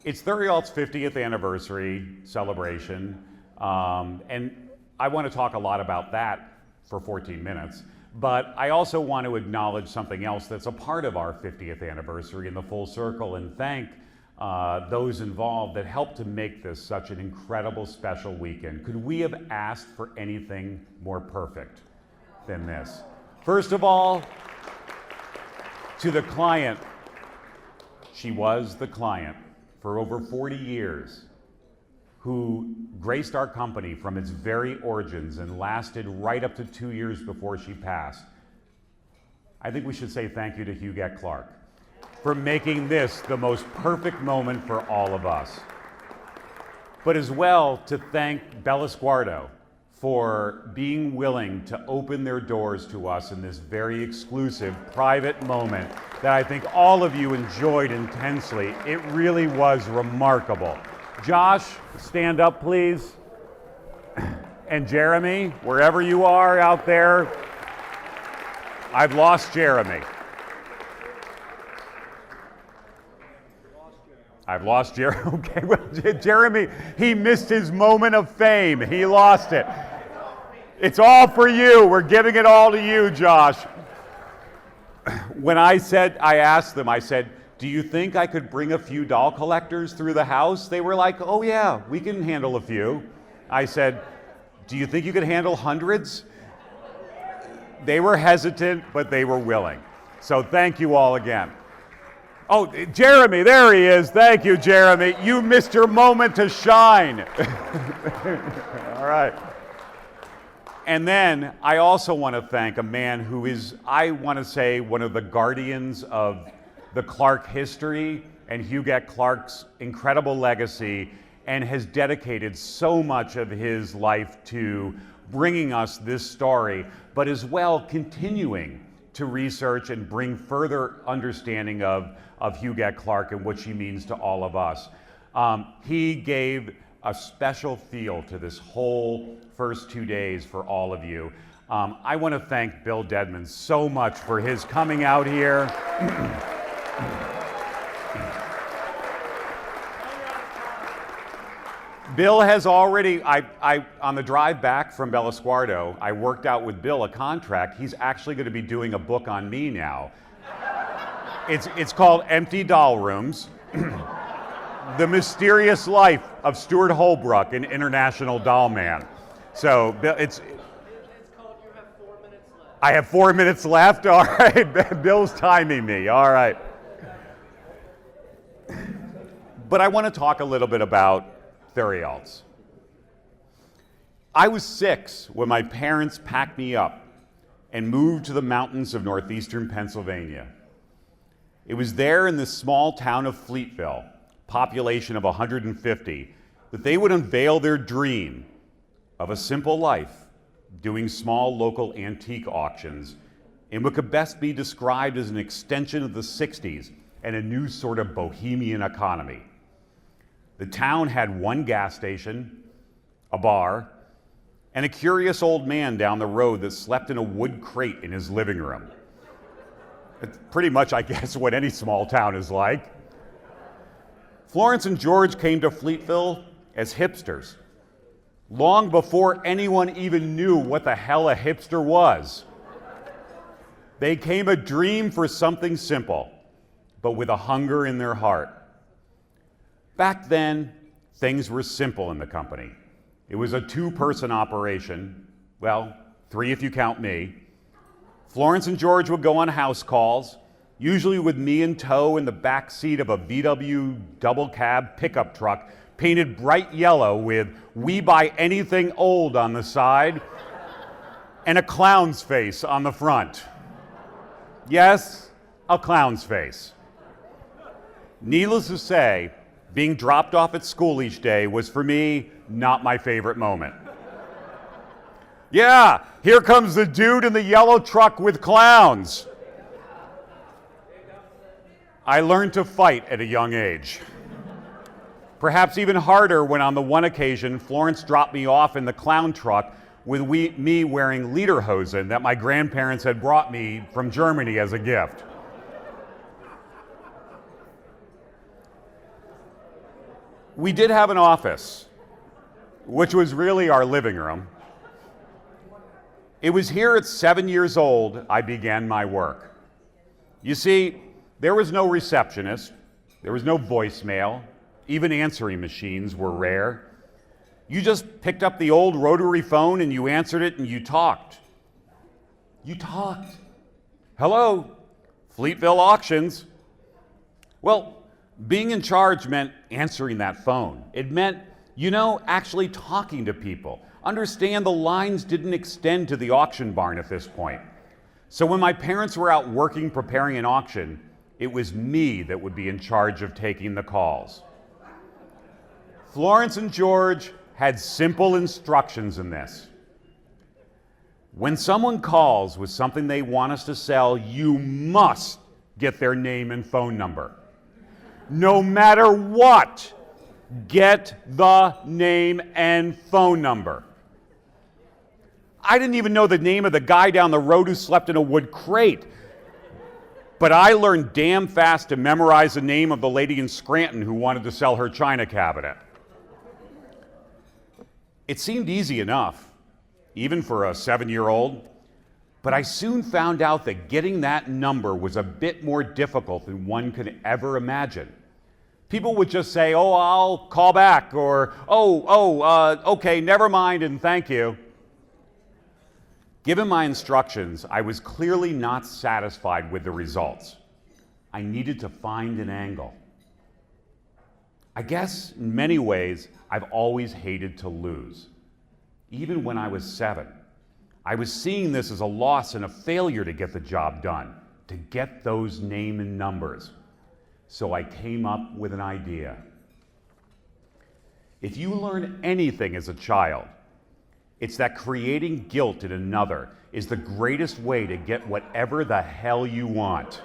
It's Theriault's 50th anniversary celebration, and I want to talk a lot about that for 14 minutes, but I also want to acknowledge something else that's a part of our 50th anniversary in the full circle and thank those involved that helped to make this such an incredible special weekend. Could we have asked for anything more perfect than this? First of all, to the client, she was the client for over 40 years, who graced our company from its very origins and lasted right up to 2 years before she passed. I think we should say thank you to Huguette Clark for making this the most perfect moment for all of us. But as well to thank Bella Sguardo for being willing to open their doors to us in this very exclusive, private moment that I think all of you enjoyed intensely. It really was remarkable. Josh, stand up, please. And Jeremy, wherever you are out there, I've lost Jeremy. I've lost Jeremy. Okay, well, Jeremy, he missed his moment of fame. He lost it. It's all for you. We're giving it all to you, Josh. When I asked them, I said, do you think I could bring a few doll collectors through the house? They were like, oh yeah, we can handle a few. I said, do you think you could handle hundreds? They were hesitant, but they were willing. So thank you all again. Oh, Jeremy, there he is. Thank you, Jeremy. You missed your moment to shine. All right. And then I also want to thank a man who is, I want to say, one of the guardians of the Clark history and Huguette Clark's incredible legacy, and has dedicated so much of his life to bringing us this story, but as well continuing to research and bring further understanding of Huguette Clark and what she means to all of us. He gave a special feel to this whole first 2 days for all of you. I want to thank Bill Dedman so much for his coming out here. Bill has already, on the drive back from Bella Sguardo, I worked out with Bill a contract. He's actually going to be doing a book on me now. It's called Empty Doll Rooms, The Mysterious Life of Stuart Holbrook, an International Doll Man. So it's called You Have 4 Minutes Left. I have 4 minutes left? All right, Bill's timing me, all right. But I want to talk a little bit about Theriault's. I was 6 when my parents packed me up and moved to the mountains of northeastern Pennsylvania. It was there in this small town of Fleetville, population of 150, that they would unveil their dream of a simple life, doing small local antique auctions in what could best be described as an extension of the 60s and a new sort of bohemian economy. The town had one gas station, a bar, and a curious old man down the road that slept in a wood crate in his living room. It's pretty much, I guess, what any small town is like. Florence and George came to Fleetville as hipsters, long before anyone even knew what the hell a hipster was. They came a dream for something simple, but with a hunger in their heart. Back then, things were simple in the company. It was a 2-person operation, well, 3 if you count me. Florence and George would go on house calls, usually with me in tow in the back seat of a VW double cab pickup truck painted bright yellow with "We Buy Anything Old" on the side and a clown's face on the front. Yes, a clown's face. Needless to say, being dropped off at school each day was, for me, not my favorite moment. Yeah, here comes the dude in the yellow truck with clowns. I learned to fight at a young age. Perhaps even harder when on the one occasion Florence dropped me off in the clown truck with me wearing lederhosen that my grandparents had brought me from Germany as a gift. We did have an office, which was really our living room. It was here at 7 years old I began my work. You see, there was no receptionist, there was no voicemail, even answering machines were rare. You just picked up the old rotary phone and you answered it and you talked. You talked. Hello, Fleetville Auctions. Well, being in charge meant answering that phone. It meant, actually talking to people. Understand the lines didn't extend to the auction barn at this point. So when my parents were out working preparing an auction, it was me that would be in charge of taking the calls. Florence and George had simple instructions in this. When someone calls with something they want us to sell, you must get their name and phone number. No matter what, get the name and phone number. I didn't even know the name of the guy down the road who slept in a wood crate. But I learned damn fast to memorize the name of the lady in Scranton who wanted to sell her china cabinet. It seemed easy enough, even for a 7-year-old, but I soon found out that getting that number was a bit more difficult than one could ever imagine. People would just say, "Oh, I'll call back," or okay, never mind and thank you. Given my instructions, I was clearly not satisfied with the results. I needed to find an angle. I guess, in many ways, I've always hated to lose. Even when I was 7, I was seeing this as a loss and a failure to get the job done, to get those name and numbers. So I came up with an idea. If you learn anything as a child, it's that creating guilt in another is the greatest way to get whatever the hell you want.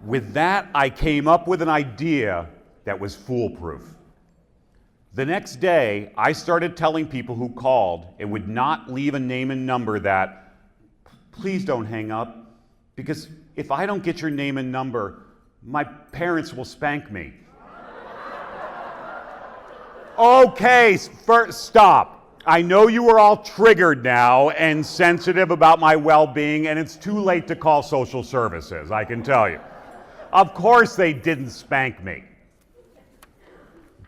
With that, I came up with an idea that was foolproof. The next day, I started telling people who called and would not leave a name and number that, "Please don't hang up, because if I don't get your name and number, my parents will spank me." Okay, stop. I know you are all triggered now and sensitive about my well-being, and it's too late to call social services, I can tell you. Of course they didn't spank me.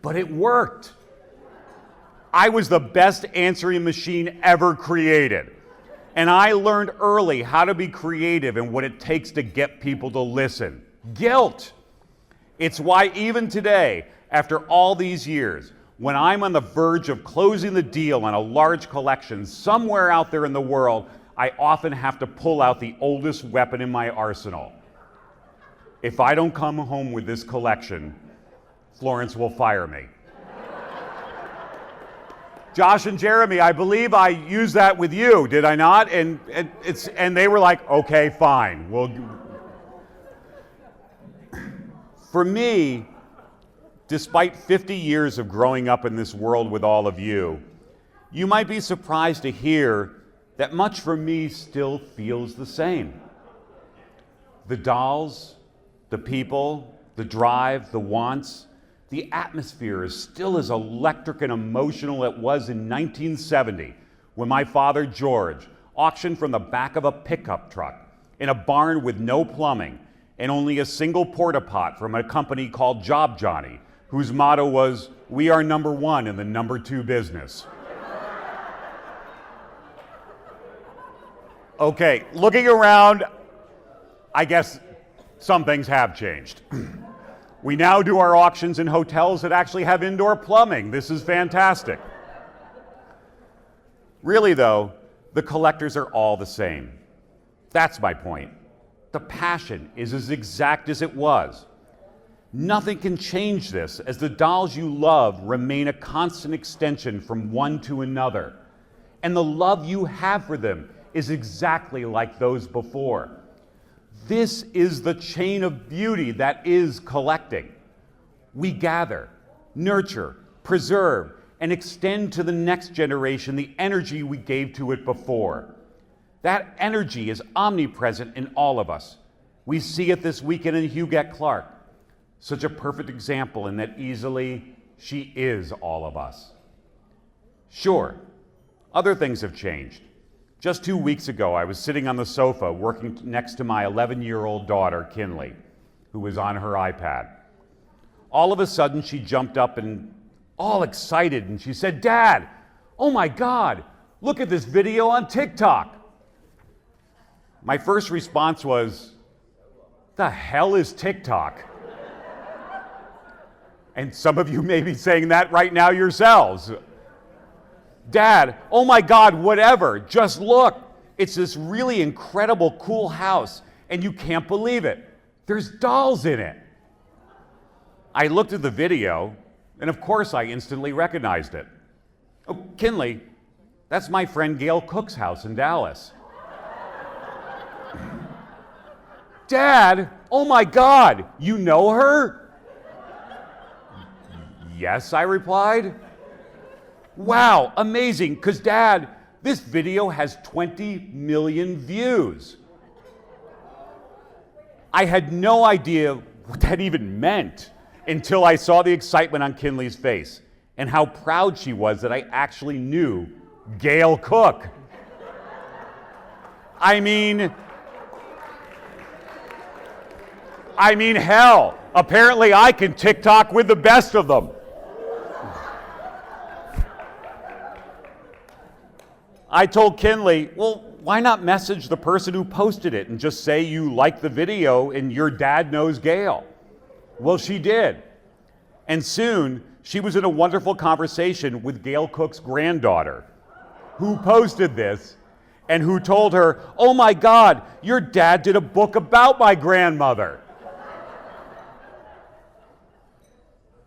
But it worked. I was the best answering machine ever created. And I learned early how to be creative and what it takes to get people to listen. Guilt. It's why even today, after all these years, when I'm on the verge of closing the deal on a large collection somewhere out there in the world, I often have to pull out the oldest weapon in my arsenal. If I don't come home with this collection, Florence will fire me. Josh and Jeremy, I believe I used that with you, did I not? And they were like, "Okay, fine." Well, for me, despite 50 years of growing up in this world with all of you, you might be surprised to hear that much for me still feels the same. The dolls, the people, the drive, the wants, the atmosphere is still as electric and emotional as it was in 1970 when my father, George, auctioned from the back of a pickup truck in a barn with no plumbing and only a single porta-pot from a company called Job Johnny, whose motto was, "We are number one in the number two business." Okay, looking around, I guess some things have changed. We now do our auctions in hotels that actually have indoor plumbing. This is fantastic. Really though, the collectors are all the same. That's my point. The passion is as exact as it was. Nothing can change this, as the dolls you love remain a constant extension from one to another. And the love you have for them is exactly like those before. This is the chain of beauty that is collecting. We gather, nurture, preserve, and extend to the next generation the energy we gave to it before. That energy is omnipresent in all of us. We see it this weekend in Huguette Clark. Such a perfect example in that easily she is all of us. Sure, other things have changed. Just 2 weeks ago, I was sitting on the sofa working next to my 11-year-old daughter, Kinley, who was on her iPad. All of a sudden, she jumped up and all excited, and she said, "Dad, oh my God, look at this video on TikTok." My first response was, "The hell is TikTok?" And some of you may be saying that right now yourselves. "Dad, oh my God, whatever, just look. It's this really incredible, cool house, and you can't believe it. There's dolls in it." I looked at the video, and of course I instantly recognized it. "Oh, Kinley, that's my friend Gail Cook's house in Dallas." "Dad, oh my God, you know her?" "Yes," I replied. "Wow, amazing, because Dad, this video has 20 million views." I had no idea what that even meant until I saw the excitement on Kinley's face and how proud she was that I actually knew Gail Cook. I mean, hell, apparently I can TikTok with the best of them. I told Kinley, well, why not message the person who posted it and just say you like the video and your dad knows Gail? Well, she did. And soon, she was in a wonderful conversation with Gail Cook's granddaughter, who posted this and who told her, "Oh my God, your dad did a book about my grandmother."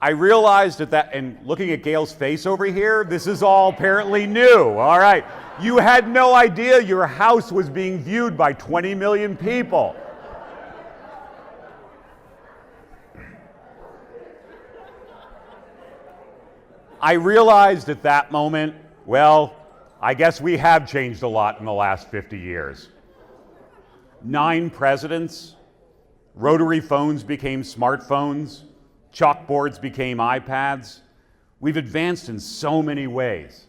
I realized that, and looking at Gail's face over here, this is all apparently new, all right? You had no idea your house was being viewed by 20 million people. I realized at that moment, well, I guess we have changed a lot in the last 50 years. 9 presidents, rotary phones became smartphones, chalkboards became iPads. We've advanced in so many ways.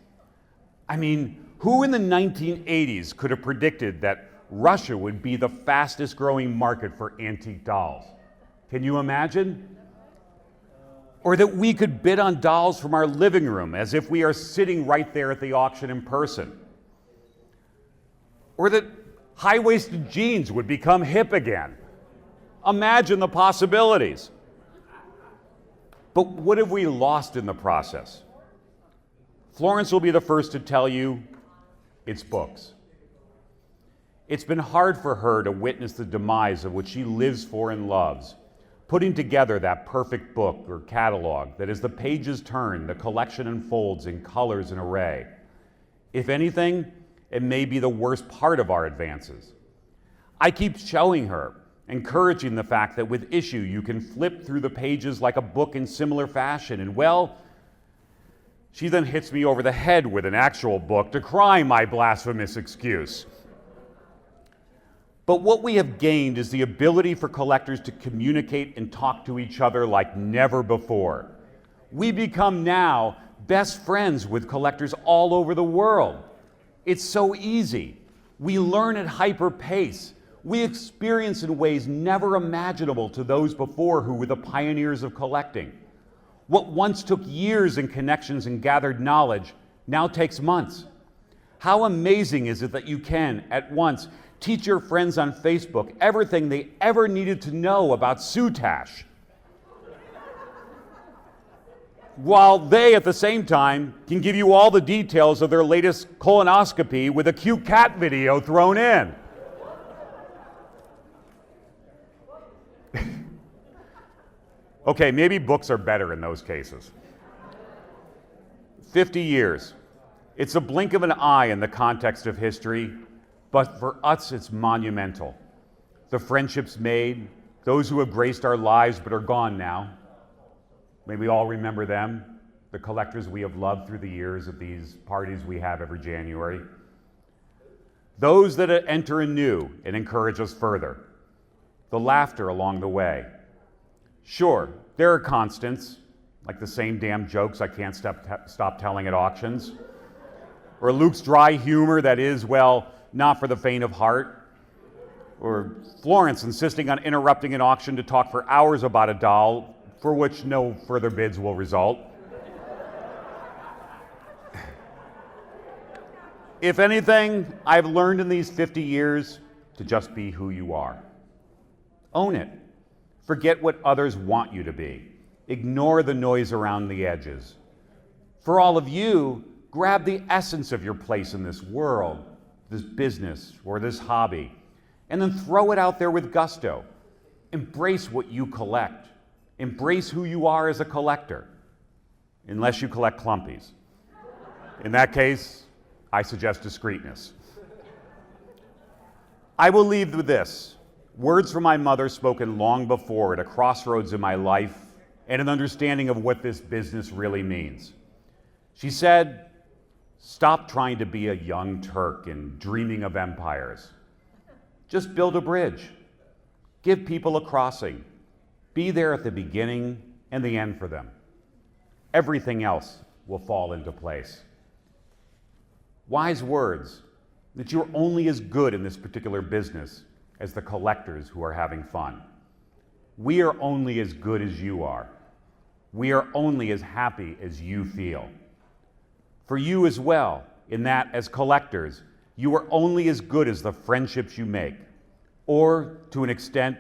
I mean, who in the 1980s could have predicted that Russia would be the fastest growing market for antique dolls? Can you imagine? Or that we could bid on dolls from our living room as if we are sitting right there at the auction in person. Or that high-waisted jeans would become hip again. Imagine the possibilities. But what have we lost in the process? Florence will be the first to tell you it's books. It's been hard for her to witness the demise of what she lives for and loves, putting together that perfect book or catalog that as the pages turn, the collection unfolds in colors and array. If anything, it may be the worst part of our advances. I keep showing her, encouraging the fact that with issue you can flip through the pages like a book in similar fashion, and well, she then hits me over the head with an actual book decrying my blasphemous excuse. But what we have gained is the ability for collectors to communicate and talk to each other like never before. We become now best friends with collectors all over the world. It's so easy. We learn at hyper pace. We experience in ways never imaginable to those before who were the pioneers of collecting. What once took years in connections and gathered knowledge now takes months. How amazing is it that you can, at once, teach your friends on Facebook everything they ever needed to know about Soutache, while they, at the same time, can give you all the details of their latest colonoscopy with a cute cat video thrown in. Okay, maybe books are better in those cases. 50 years. It's a blink of an eye in the context of history, but for us it's monumental. The friendships made, those who have graced our lives but are gone now. May we all remember them, the collectors we have loved through the years at these parties we have every January. Those that enter anew and encourage us further. The laughter along the way. Sure, there are constants, like the same damn jokes I can't stop telling at auctions, or Luke's dry humor that is, well, not for the faint of heart, or Florence insisting on interrupting an auction to talk for hours about a doll for which no further bids will result. If anything, I've learned in these 50 years to just be who you are. Own it. Forget what others want you to be. Ignore the noise around the edges. For all of you, grab the essence of your place in this world, this business, or this hobby, and then throw it out there with gusto. Embrace what you collect. Embrace who you are as a collector, unless you collect clumpies. In that case, I suggest discreetness. I will leave with this. Words from my mother spoken long before at a crossroads in my life and an understanding of what this business really means. She said, "Stop trying to be a young Turk and dreaming of empires. Just build a bridge. Give people a crossing. Be there at the beginning and the end for them. Everything else will fall into place." Wise words that you're only as good in this particular business as the collectors who are having fun. We are only as good as you are. We are only as happy as you feel. For you as well, in that as collectors, you are only as good as the friendships you make, or to an extent,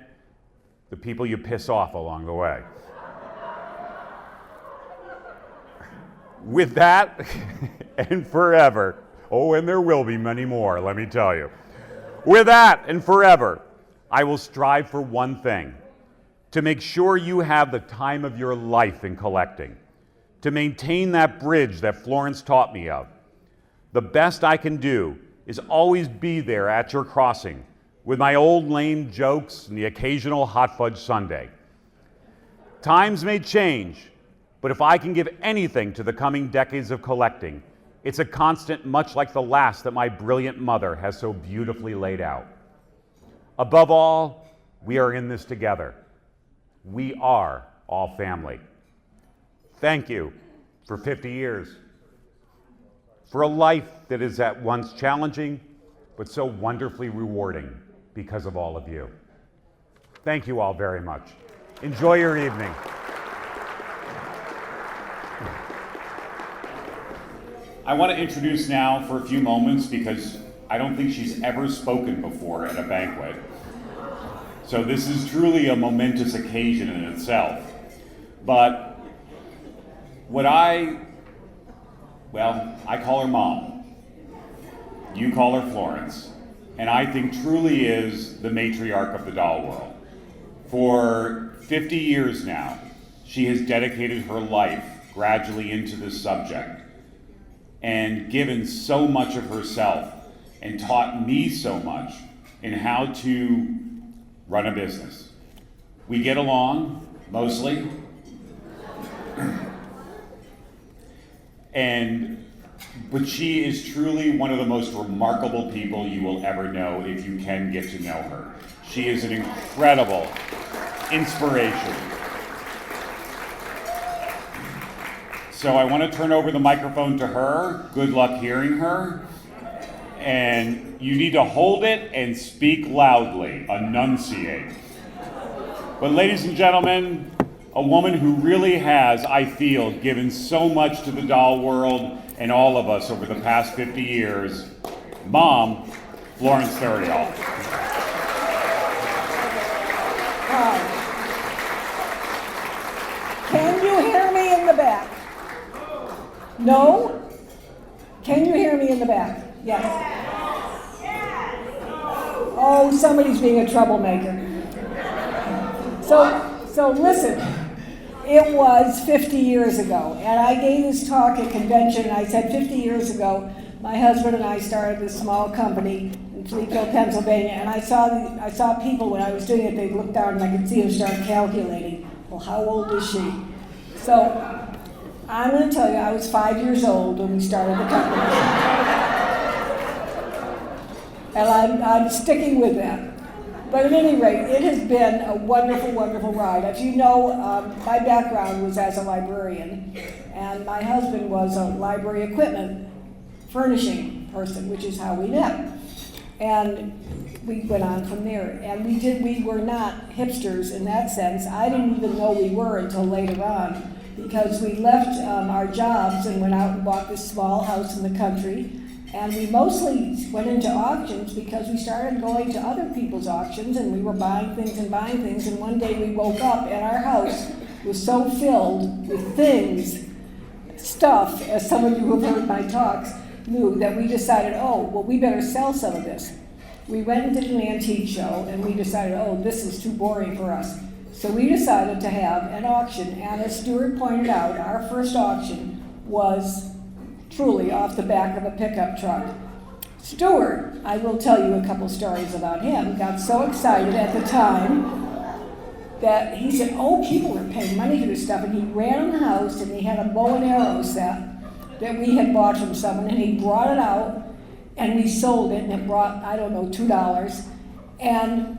the people you piss off along the way. With that, and forever, oh, and there will be many more, let me tell you. With that and forever, I will strive for one thing, to make sure you have the time of your life in collecting, to maintain that bridge that Florence taught me of. The best I can do is always be there at your crossing with my old lame jokes and the occasional hot fudge sundae. Times may change, but if I can give anything to the coming decades of collecting, it's a constant much like the last that my brilliant mother has so beautifully laid out. Above all, we are in this together. We are all family. Thank you for 50 years, for a life that is at once challenging, but so wonderfully rewarding because of all of you. Thank you all very much. Enjoy your evening. I want to introduce now for a few moments, because I don't think she's ever spoken before at a banquet. So this is truly a momentous occasion in itself. But I call her Mom. You call her Florence. And I think truly is the matriarch of the doll world. For 50 years now, she has dedicated her life gradually into this subject and given so much of herself and taught me so much in how to run a business. We get along, mostly. But she is truly one of the most remarkable people you will ever know if you can get to know her. She is an incredible inspiration. So I want to turn over the microphone to her. Good luck hearing her. And you need to hold it and speak loudly, enunciate. But ladies and gentlemen, a woman who really has, I feel, given so much to the doll world and all of us over the past 50 years, Mom, Florence Theriault. Can you hear me in the back? No? Can you hear me in the back? Yes. Oh, somebody's being a troublemaker. So listen, it was 50 years ago, and I gave this talk at convention, and I said 50 years ago, my husband and I started this small company in Theriault, Pennsylvania, and I saw people when I was doing it, they looked down and I could see them start calculating, well, how old is she? So I'm going to tell you, I was 5 years old when we started the company. And I'm sticking with that. But at any rate, it has been a wonderful, wonderful ride. As you know, my background was as a librarian, and my husband was a library equipment furnishing person, which is how we met. And we went on from there. And we were not hipsters in that sense. I didn't even know we were until later on, because we left our jobs and went out and bought this small house in the country. And we mostly went into auctions because we started going to other people's auctions, and we were buying things. And one day we woke up and our house was so filled with things, stuff, as some of you who have heard my talks knew, that we decided, oh, well, we better sell some of this. We went and did an antique show, and we decided, oh, this is too boring for us. So we decided to have an auction, and as Stuart pointed out, our first auction was truly off the back of a pickup truck. Stuart, I will tell you a couple stories about him, got so excited at the time that he said, oh, people are paying money for this stuff, and he ran in the house and he had a bow and arrow set that we had bought from someone, and he brought it out and we sold it, and it brought, I don't know, $2, and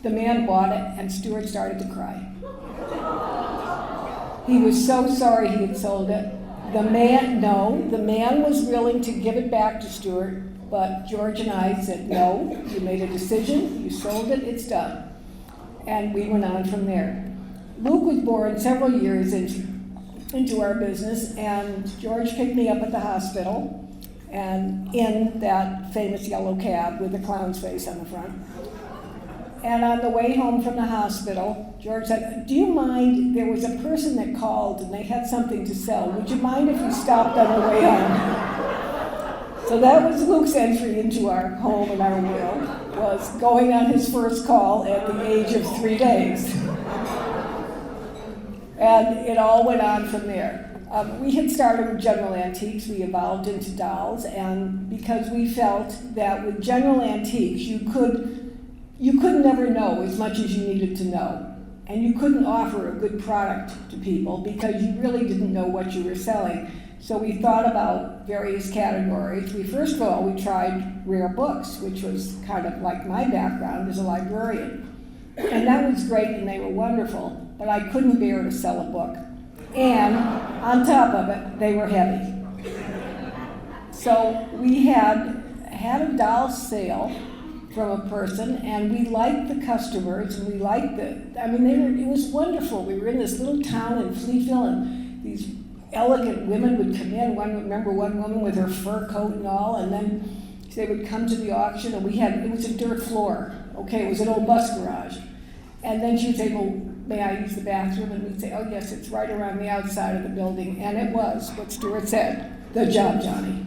the man bought it, and Stuart started to cry. He was so sorry he had sold it. The man was willing to give it back to Stuart, but George and I said, no, you made a decision, you sold it, it's done. And we went on from there. Luke was born several years into our business, and George picked me up at the hospital, and in that famous yellow cab with the clown's face on the front. And on the way home from the hospital, George said, do you mind, there was a person that called and they had something to sell. Would you mind if we stopped on the way home? So that was Luke's entry into our home and our world, was going on his first call at the age of 3 days. And it all went on from there. We had started with general antiques, we evolved into dolls, and because we felt that with general antiques, you could never know as much as you needed to know. And you couldn't offer a good product to people because you really didn't know what you were selling. So we thought about various categories. First of all, we tried rare books, which was kind of like my background as a librarian. And that was great, and they were wonderful, but I couldn't bear to sell a book. And on top of it, they were heavy. So we had a doll sale from a person, and we liked the customers, and we liked it was wonderful. We were in this little town in Fleetville, and these elegant women would come in. Remember one woman with her fur coat and all, and then they would come to the auction, and it was a dirt floor. Okay, it was an old bus garage. And then she would say, well, may I use the bathroom? And we'd say, oh yes, it's right around the outside of the building. And it was what Stuart said, the job, Johnny.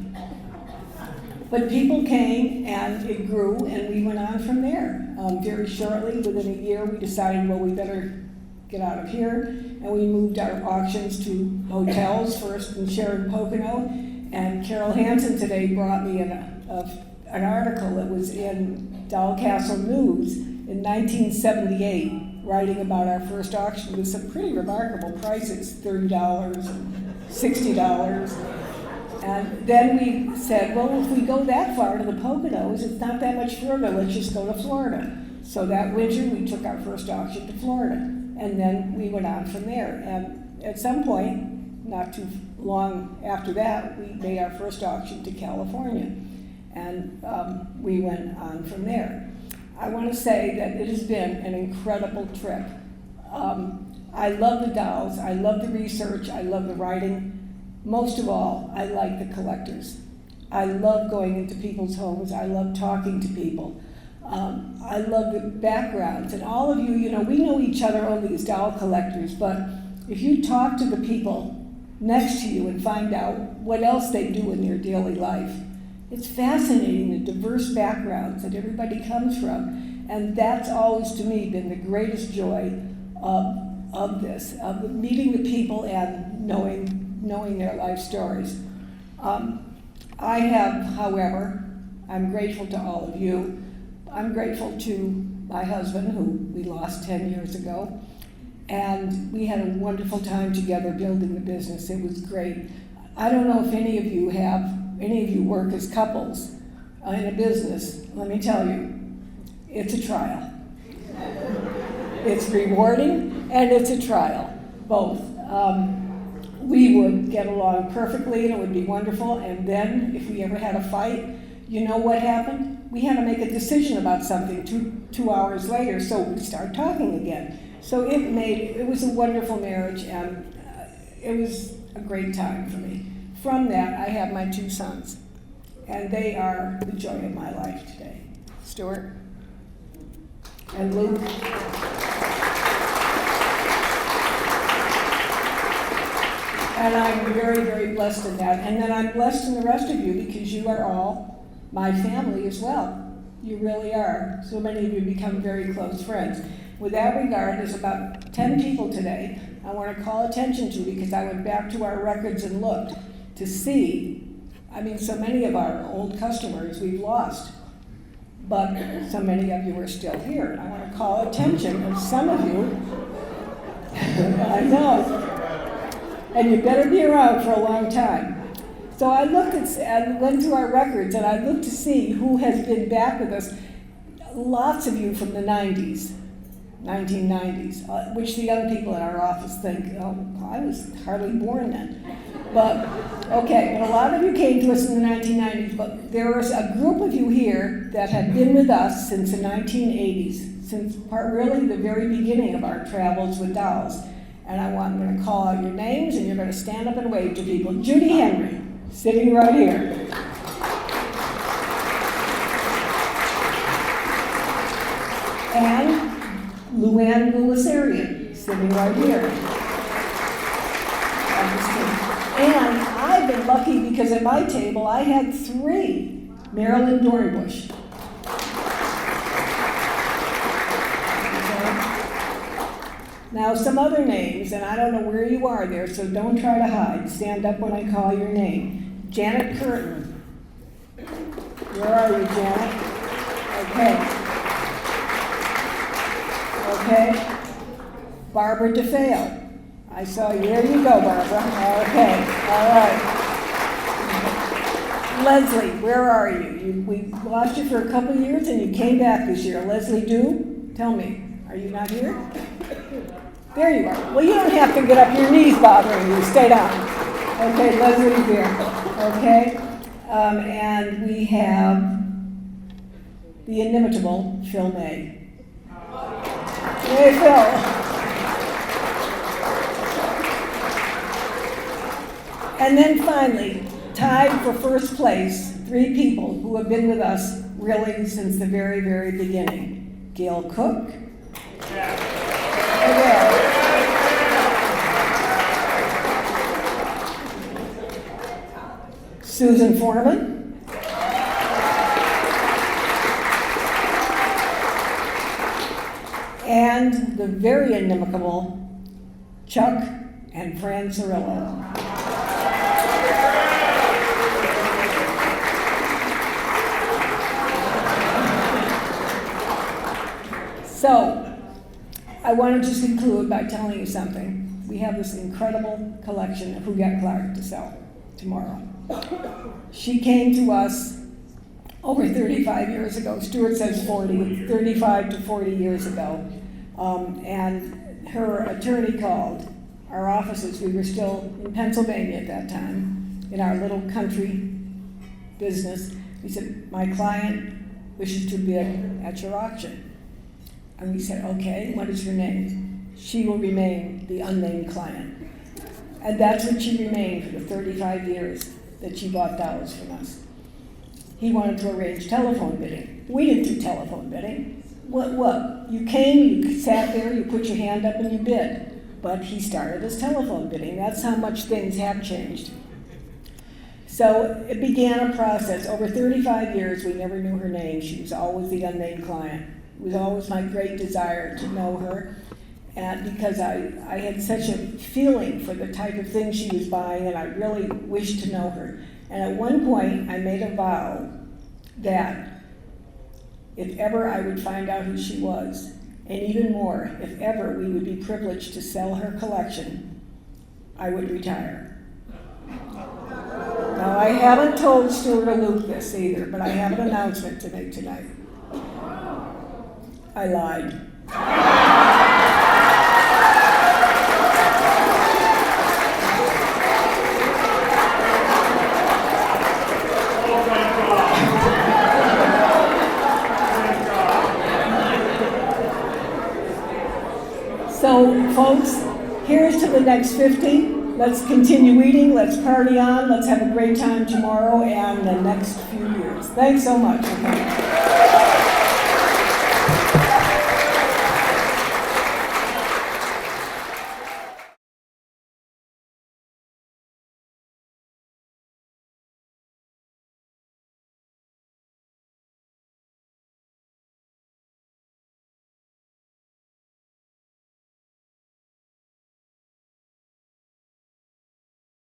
But people came, and it grew, and we went on from there. Very shortly, within a year, we decided, well, we better get out of here, and we moved our auctions to hotels, first in Sharon Pocono, and Carol Hansen today brought me an article that was in Castle News in 1978, writing about our first auction with some pretty remarkable prices, $30 and $60. And then we said, well, if we go that far to the Poconos, it's not that much further, let's just go to Florida. So that winter, we took our first auction to Florida, and then we went on from there. And at some point, not too long after that, we made our first auction to California, and we went on from there. I want to say that it has been an incredible trip. I love the dolls, I love the research, I love the writing. Most of all, I like the collectors. I love going into people's homes. I love talking to people. I love the backgrounds. And all of you, we know each other only as doll collectors, but if you talk to the people next to you and find out what else they do in their daily life, it's fascinating, the diverse backgrounds that everybody comes from. And that's always, to me, been the greatest joy of this, of meeting the people and knowing their life stories. I have, however, I'm grateful to all of you. I'm grateful to my husband, who we lost 10 years ago, and we had a wonderful time together building the business. It was great. I don't know if any of you work as couples in a business. Let me tell you, it's a trial. It's rewarding and it's a trial, both. We would get along perfectly and it would be wonderful, and then if we ever had a fight, you know what happened? We had to make a decision about something two hours later, so we'd start talking again. So it was a wonderful marriage, and it was a great time for me. From that, I have my 2 sons, and they are the joy of my life today. Stuart and Luke. And I'm very, very blessed in that. And then I'm blessed in the rest of you because you are all my family as well. You really are. So many of you become very close friends. With that regard, there's about 10 people today I want to call attention to because I went back to our records and looked to see, so many of our old customers we've lost, but so many of you are still here. I want to call attention of some of you. I know. And you better be around for a long time. So I went through our records and I looked to see who has been back with us. Lots of you from the 90s, 1990s, which the young people in our office think, oh, I was hardly born then. But a lot of you came to us in the 1990s, but there was a group of you here that have been with us since the 1980s, since really the very beginning of our travels with dolls. And I'm going to call out your names, and you're going to stand up and wave to people. Judy Henry, sitting right here. And Luann Gulasarian, sitting right here. And I've been lucky because at my table I had 3. Marilyn Dornbush. Now, some other names, and I don't know where you are there, so don't try to hide. Stand up when I call your name. Janet Curtin. Where are you, Janet? Okay. Barbara DeFeo. I saw you. There you go, Barbara. Okay. All right. Leslie, where are you? We lost you for a couple of years, and you came back this year. Leslie Dew, tell me, are you not here? There you are. Well, you don't have to get up, your knees bothering you. Stay down. Okay, Leslie's here. Okay? And we have the inimitable Phil May. Hey, Phil. And then finally, tied for first place, 3 people who have been with us really since the very, very beginning. Gail Cook. Susan Foreman. And the very inimitable Chuck and Fran Cirillo. So, I want to just conclude by telling you something. We have this incredible collection of Huguette Clark to sell tomorrow. She came to us over 35 years ago. Stuart says 40, 35 to 40 years ago. And her attorney called our offices. We were still in Pennsylvania at that time, in our little country business. We said, my client wishes to bid at your auction. And we said, okay, what is her name? She will remain the unnamed client. And that's what she remained for the 35 years that she bought dolls from us. He wanted to arrange telephone bidding. We didn't do telephone bidding. What? You came, you sat there, you put your hand up and you bid. But he started as telephone bidding. That's how much things have changed. So it began a process. Over 35 years, we never knew her name. She was always the unnamed client. It was always my great desire to know her, and because I had such a feeling for the type of thing she was buying, and I really wished to know her. And at one point, I made a vow that if ever I would find out who she was, and even more, if ever we would be privileged to sell her collection, I would retire. Now, I haven't told Stuart or Luke this either, but I have an announcement to make tonight. I lied. So, folks, here's to the next 50. Let's continue eating, let's party on, let's have a great time tomorrow and the next few years. Thanks so much.